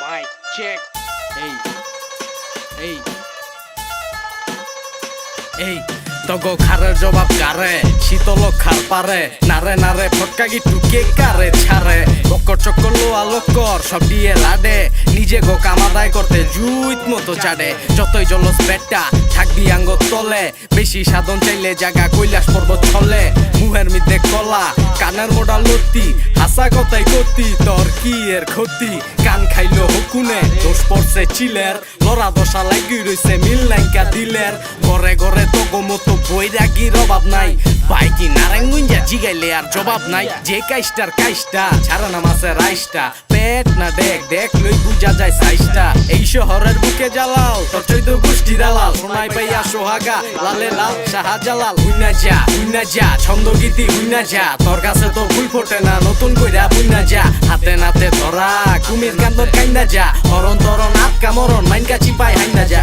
Mic check. Hey, hey. এই তগো খারের জবাব কারে শীতল খার পারে নারে নারে ফটকা গিটু কে কারে ছাড়ে বক্কর চক্কর লোয়া লক্কর সব দিয়ে লাডে নিজে গো কামাদায় করতে জুইত মতো চাডে যতই জলস পেটটা থাকবি আঙ্গ তলে বেশি সাধন চাইলে জায়গা কৈলাস পর্বত ছলে মুহের মধ্যে কলা কানের মোডা লতি হাসা কথাই করতি তোর কি এর ক্ষতি কান খাইলো হকুনে দোষ পড়ছে চিলের লড়া দশা লাগি রইছে মিল নাইকা দিলের ঘরে ঘরে তগো মতো বৈরাগীর অভাব নাই বাইকি নারায়ণগঞ্জা জিগাইলে আর জবাব নাই যে কাইস্টার কাইস্টা ছাড়া নামাছে রাইসটা পেট না দেখ দেখ লই বুঝা যায় সাইসটা এই শহরের বুকে জ্বালাও তোর চৈদ্দ গোষ্ঠী দালাল সোনাই পাইয়া সোহাগা লালে লাল শাহজালাল হুইনা যা ছন্দ গীতি হুইনা যা তোর কাছে তো ফুল ফোটে না নতুন কইরা বুইনা যা হাতে নাতে ধরা কুমির কান্দর কাইনা যা হরণ তরণ আটকা মরণ মাইনকা চিপাই হাইনা যা